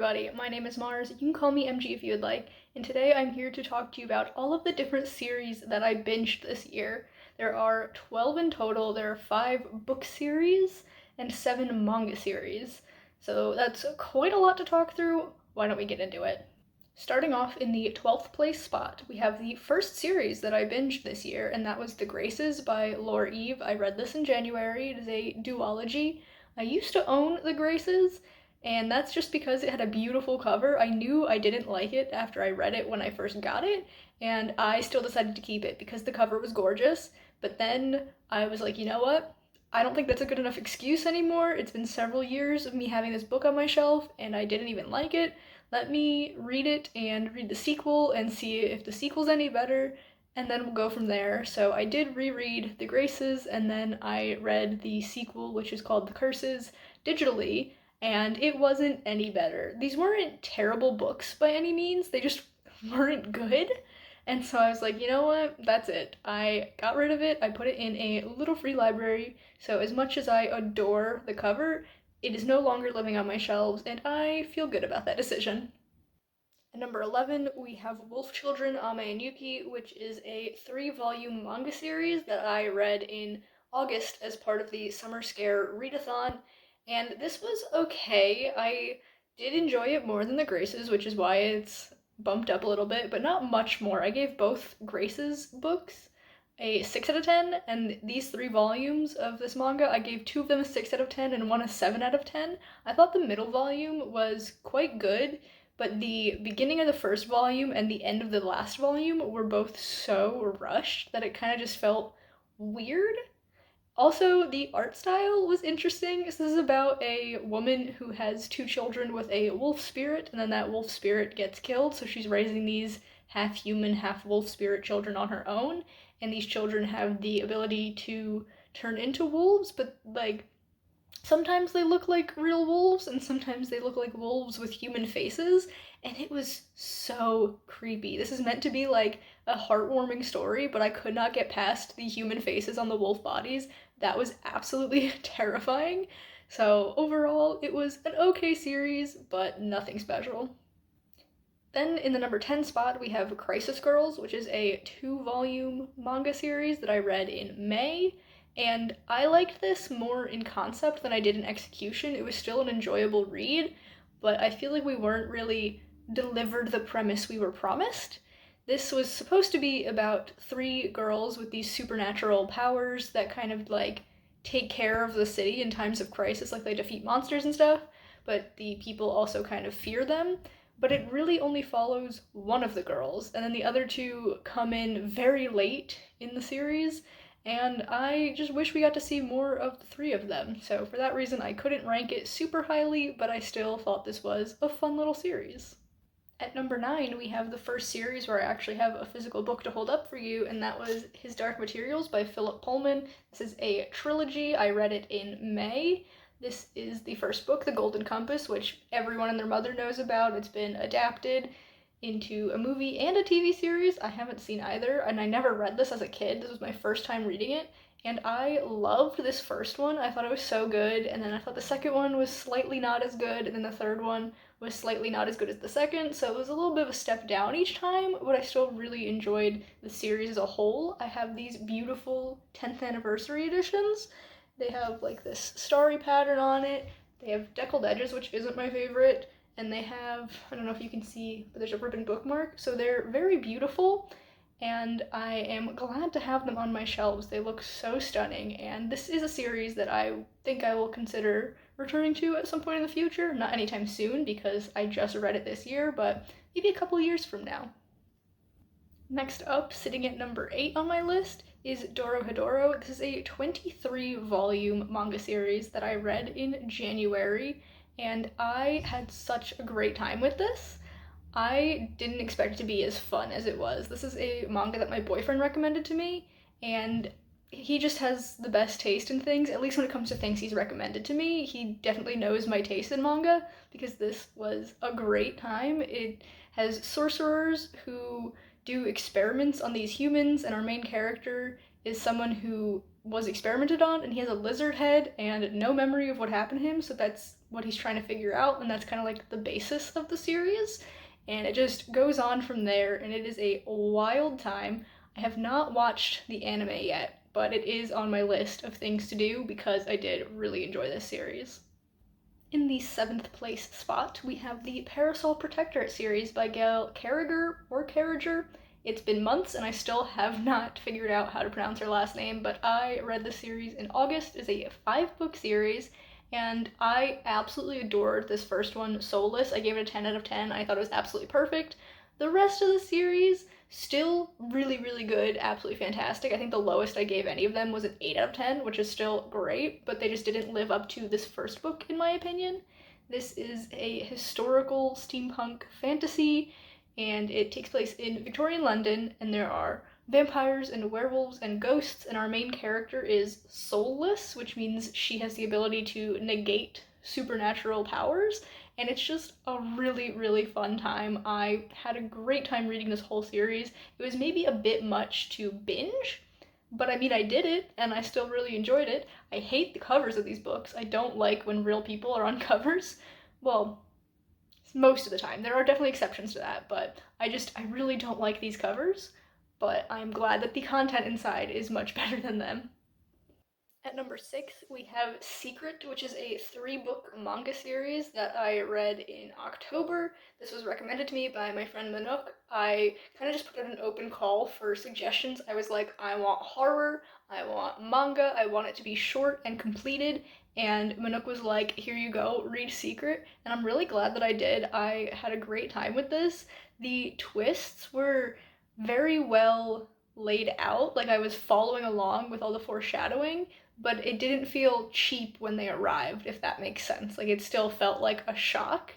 everybody, my name is Mars. You can call me MG if you would like, and today I'm here to talk to you about all of the different series that I binged this year. There are 12 in total, there are 5 book series, and 7 manga series. So that's quite a lot to talk through. Why don't we get into it? Starting off in the 12th place spot, we have the first series that I binged this year, and that was The Graces by Laura Eve. I read this in January. It is a duology. I used to own The Graces, and that's just because it had a beautiful cover. I knew I didn't like it after I read it when I first got it, and I still decided to keep it because the cover was gorgeous. But then I was like, you know what? I don't think that's a good enough excuse anymore. It's been several years of me having this book on my shelf, and I didn't even like it. Let me read it and read the sequel and see if the sequel's any better, and then we'll go from there. So I did reread The Graces, and then I read the sequel, which is called The Curses, digitally, and it wasn't any better. These weren't terrible books by any means, they just weren't good. And so I was like, you know what? That's it. I got rid of it. I put it in a little free library. So as much as I adore the cover, it is no longer living on my shelves, and I feel good about that decision. At number 11, we have Wolf Children, Ame and Yuki, which is a 3-volume manga series that I read in August as part of the Summer Scare readathon, and this was okay. I did enjoy it more than The Graces, which is why it's bumped up a little bit, but not much more. I gave both Graces books a 6 out of 10, and these 3 volumes of this manga, I gave 2 of them a 6 out of 10 and 1 a 7 out of 10. I thought the middle volume was quite good, but the beginning of the first volume and the end of the last volume were both so rushed that it kind of just felt weird. Also, the art style was interesting. This is about a woman who has 2 children with a wolf spirit, and then that wolf spirit gets killed, so she's raising these half-human, half-wolf spirit children on her own, and these children have the ability to turn into wolves, but, like, sometimes they look like real wolves, and sometimes they look like wolves with human faces, and it was so creepy. This is meant to be like a heartwarming story, but I could not get past the human faces on the wolf bodies. That was absolutely terrifying. So overall, it was an okay series, but nothing special. Then in the number 10 spot, we have Crisis Girls, which is a 2-volume manga series that I read in May. And I liked this more in concept than I did in execution. It was still an enjoyable read, but I feel like we weren't really delivered the premise we were promised. This was supposed to be about 3 girls with these supernatural powers that kind of like take care of the city in times of crisis, like they defeat monsters and stuff, but the people also kind of fear them. But it really only follows one of the girls, and then the other 2 come in very late in the series, and I just wish we got to see more of the 3 of them. So for that reason, I couldn't rank it super highly, but I still thought this was a fun little series. At number 9, we have the first series where I actually have a physical book to hold up for you, and that was His Dark Materials by Philip Pullman. This is a trilogy. I read it in May. This is the first book, The Golden Compass, which everyone and their mother knows about. It's been adapted into a movie and a TV series. I haven't seen either, and I never read this as a kid. This was my first time reading it, and I loved this first one. I thought it was so good, and then I thought the second one was slightly not as good, and then the third one was slightly not as good as the second, so it was a little bit of a step down each time, but I still really enjoyed the series as a whole. I have these beautiful 10th anniversary editions. They have like this starry pattern on it. They have deckled edges, which isn't my favorite, and they have, I don't know if you can see, but there's a ribbon bookmark, so they're very beautiful, and I am glad to have them on my shelves. They look so stunning, and this is a series that I think I will consider returning to at some point in the future. Not anytime soon, because I just read it this year, but maybe a couple years from now. Next up, sitting at number 8 on my list, is Dorohedoro. This is a 23-volume manga series that I read in January, and I had such a great time with this. I didn't expect it to be as fun as it was. This is a manga that my boyfriend recommended to me, and he just has the best taste in things, at least when it comes to things he's recommended to me. He definitely knows my taste in manga, because this was a great time. It has sorcerers who do experiments on these humans, and our main character is someone who was experimented on, and he has a lizard head and no memory of what happened to him, so that's what he's trying to figure out, and that's kind of like the basis of the series. And it just goes on from there, and it is a wild time. I have not watched the anime yet, but it is on my list of things to do because I did really enjoy this series. In the seventh place spot, we have the Parasol Protectorate series by Gail Carriger or Carriger. It's been months and I still have not figured out how to pronounce her last name, but I read the series in August. It's a 5-book series, and I absolutely adored this first one, Soulless. I gave it a 10 out of 10. I thought it was absolutely perfect. The rest of the series, still really, really good, absolutely fantastic. I think the lowest I gave any of them was an 8 out of 10, which is still great, but they just didn't live up to this first book, in my opinion. This is a historical steampunk fantasy, and it takes place in Victorian London, and there are vampires and werewolves and ghosts, and our main character is soulless, which means she has the ability to negate supernatural powers, and it's just a really, really fun time. I had a great time reading this whole series. It was maybe a bit much to binge, but I mean, I did it, and I still really enjoyed it. I hate the covers of these books. I don't like when real people are on covers. Well, most of the time. There are definitely exceptions to that, but I really don't like these covers, but I'm glad that the content inside is much better than them. At number 6, we have Secret, which is a 3-book manga series that I read in October. This was recommended to me by my friend Manok. I kind of just put out an open call for suggestions. I was like, I want horror, I want manga, I want it to be short and completed. And Manok was like, here you go, read Secret. And I'm really glad that I did. I had a great time with this. The twists were very well laid out. Like I was following along with all the foreshadowing, but it didn't feel cheap when they arrived, if that makes sense. Like it still felt like a shock,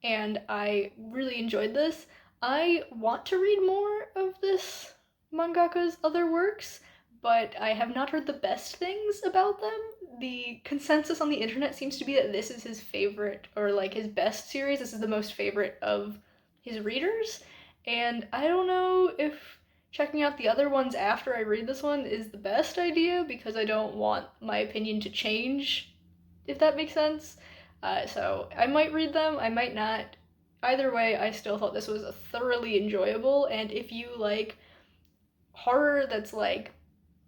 and I really enjoyed this. I want to read more of this mangaka's other works, but I have not heard the best things about them. The consensus on the internet seems to be that this is his favorite, or like his best series. This is the most favorite of his readers, and I don't know if checking out the other ones after I read this one is the best idea because I don't want my opinion to change, if that makes sense. So I might read them, I might not. Either way, I still thought this was thoroughly enjoyable, and if you like horror that's like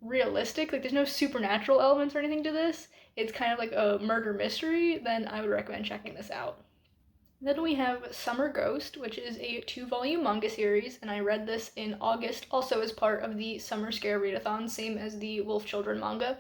realistic, like there's no supernatural elements or anything to this, it's kind of like a murder mystery, then I would recommend checking this out. Then we have Summer Ghost, which is a 2-volume manga series, and I read this in August, also as part of the Summer Scare Readathon, same as the Wolf Children manga,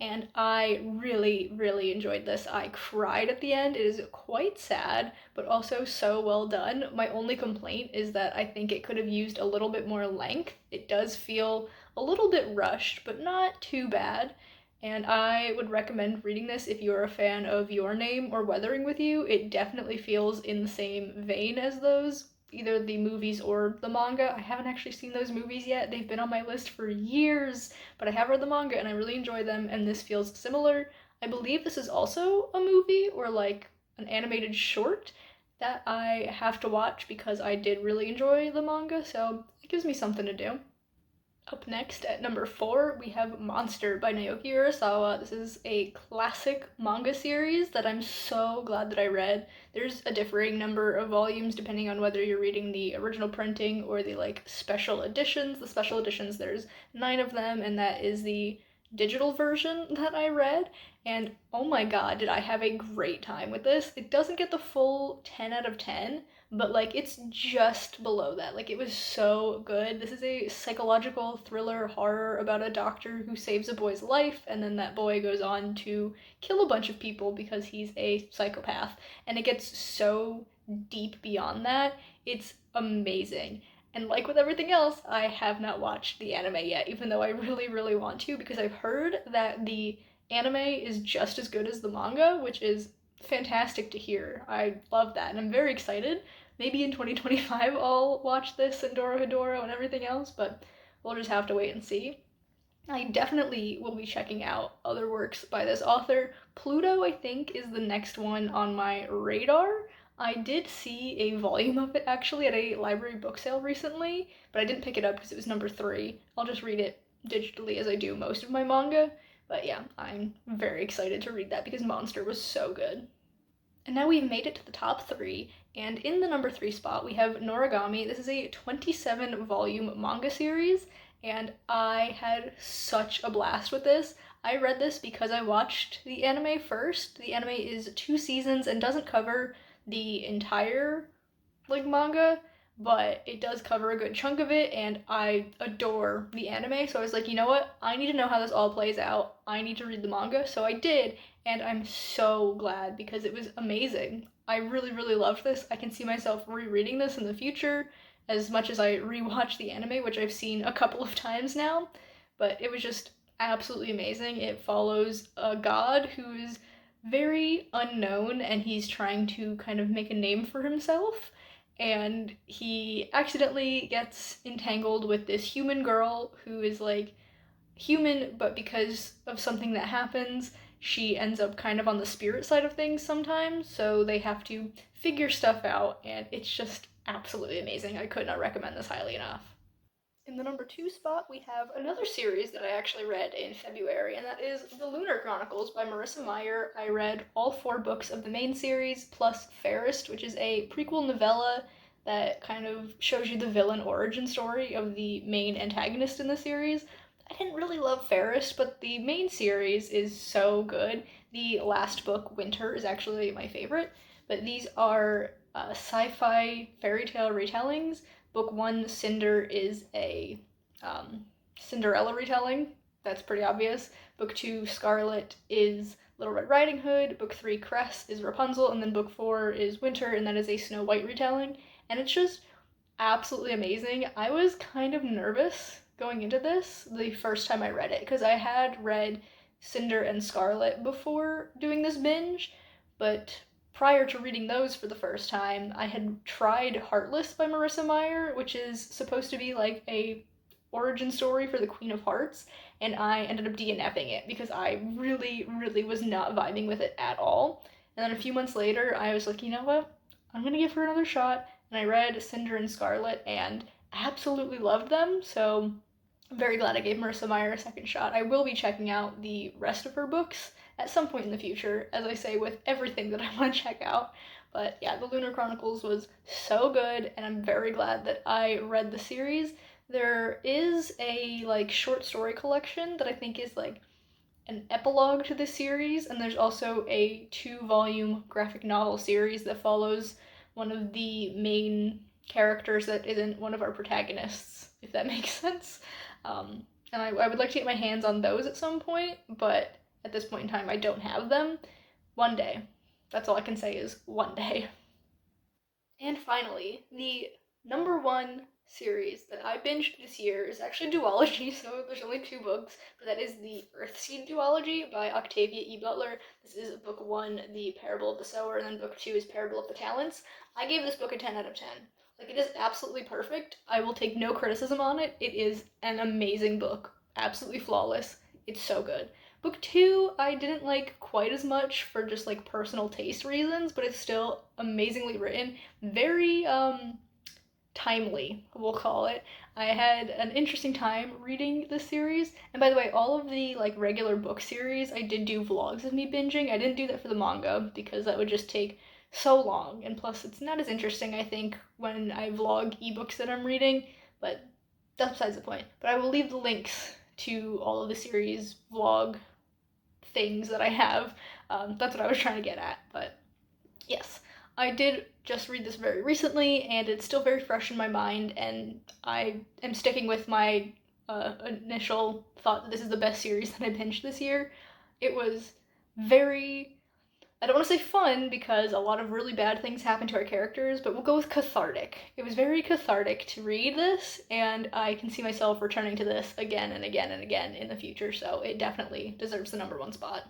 and I really, really enjoyed this. I cried at the end. It is quite sad, but also so well done. My only complaint is that I think it could have used a little bit more length. It does feel a little bit rushed, but not too bad. And I would recommend reading this if you're a fan of Your Name or Weathering with You. It definitely feels in the same vein as those, either the movies or the manga. I haven't actually seen those movies yet. They've been on my list for years, but I have read the manga and I really enjoy them, and this feels similar. I believe this is also a movie or like an animated short that I have to watch because I did really enjoy the manga, so it gives me something to do. Up next, at number 4, we have Monster by Naoki Urasawa. This is a classic manga series that I'm so glad that I read. There's a differing number of volumes depending on whether you're reading the original printing or the like special editions. The special editions, there's 9 of them, and that is the digital version that I read. And oh my god, did I have a great time with this. It doesn't get the full 10 out of 10, but like it's just below that. Like it was so good. This is a psychological thriller horror about a doctor who saves a boy's life, and then that boy goes on to kill a bunch of people because he's a psychopath, and it gets so deep beyond that. It's amazing. And like with everything else, I have not watched the anime yet, even though I really, really want to, because I've heard that the anime is just as good as the manga, which is fantastic to hear. I love that, and I'm very excited. Maybe in 2025 I'll watch this and Dorohedoro and everything else, but we'll just have to wait and see. I definitely will be checking out other works by this author. Pluto, I think, is the next one on my radar. I did see a volume of it actually at a library book sale recently, but I didn't pick it up because it was number 3. I'll just read it digitally as I do most of my manga. But yeah, I'm very excited to read that because Monster was so good. And now we've made it to the top 3, and in the number 3 spot we have Noragami. This is a 27 volume manga series, and I had such a blast with this. I read this because I watched the anime first. The anime is 2 seasons and doesn't cover the entire manga, but it does cover a good chunk of it, and I adore the anime. So I was like, you know what? I need to know how this all plays out. I need to read the manga. So I did, and I'm so glad because it was amazing. I really, really loved this. I can see myself rereading this in the future as much as I rewatch the anime, which I've seen a couple of times now. But it was just absolutely amazing. It follows a god who is very unknown and he's trying to kind of make a name for himself, and he accidentally gets entangled with this human girl who is human, but because of something that happens, she ends up kind of on the spirit side of things sometimes, so they have to figure stuff out, and it's just absolutely amazing. I could not recommend this highly enough. In the number 2 spot, we have another series that I actually read in February, and that is The Lunar Chronicles by Marissa Meyer. I read all 4 books of the main series, plus Fairest, which is a prequel novella that kind of shows you the villain origin story of the main antagonist in the series. I didn't really love Fairest, but the main series is so good. The last book, Winter, is actually my favorite, but these are sci-fi fairy tale retellings. Book 1, Cinder, is a Cinderella retelling. That's pretty obvious. Book 2, Scarlet, is Little Red Riding Hood. Book 3, Cress, is Rapunzel. And then Book 4 is Winter, and that is a Snow White retelling. And it's just absolutely amazing. I was kind of nervous going into this the first time I read it, because I had read Cinder and Scarlet before doing this binge, but prior to reading those for the first time, I had tried Heartless by Marissa Meyer, which is supposed to be like a origin story for the Queen of Hearts, and I ended up DNFing it because I really, really was not vibing with it at all. And then a few months later, I was like, you know what? I'm gonna give her another shot. And I read Cinder and Scarlet and absolutely loved them, so I'm very glad I gave Marissa Meyer a second shot. I will be checking out the rest of her books at some point in the future, as I say with everything that I want to check out. But yeah, The Lunar Chronicles was so good, and I'm very glad that I read the series. There is a short story collection that I think is an epilogue to the series, and there's also a 2-volume graphic novel series that follows one of the main characters that isn't one of our protagonists, if that makes sense. And I would like to get my hands on those at some point, but at this point in time, I don't have them. One day. That's all I can say is one day. And finally, the number 1 series that I binged this year is actually duology, so there's only 2 books, but that is the Earthseed Duology by Octavia E. Butler. This is book 1, The Parable of the Sower, and then book 2 is Parable of the Talents. I gave this book a 10 out of 10. It is absolutely perfect. I will take no criticism on it. It is an amazing book. Absolutely flawless. It's so good. Book 2, I didn't like quite as much for just personal taste reasons, but it's still amazingly written. Very, timely, we'll call it. I had an interesting time reading this series. And by the way, all of the regular book series, I did do vlogs of me binging. I didn't do that for the manga because that would just take so long, and plus it's not as interesting, I think, when I vlog ebooks that I'm reading, but that's besides the point. But I will leave the links to all of the series vlog things that I have. That's what I was trying to get at, but yes. I did just read this very recently, and it's still very fresh in my mind, and I am sticking with my initial thought that this is the best series that I binged this year. It was very, I don't want to say fun because a lot of really bad things happen to our characters, but we'll go with cathartic. It was very cathartic to read this, and I can see myself returning to this again and again and again in the future, so it definitely deserves the number 1 spot.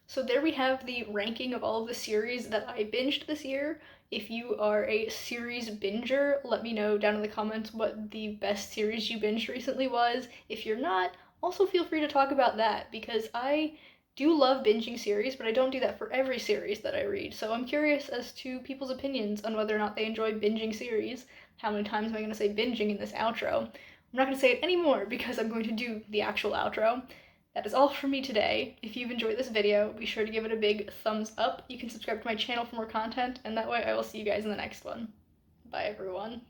So there we have the ranking of all of the series that I binged this year. If you are a series binger, let me know down in the comments what the best series you binged recently was. If you're not, also feel free to talk about that, because I do love binging series, but I don't do that for every series that I read. So I'm curious as to people's opinions on whether or not they enjoy binging series. How many times am I going to say binging in this outro? I'm not going to say it anymore because I'm going to do the actual outro. That is all from me today. If you've enjoyed this video, be sure to give it a big thumbs up. You can subscribe to my channel for more content, and that way I will see you guys in the next one. Bye, everyone.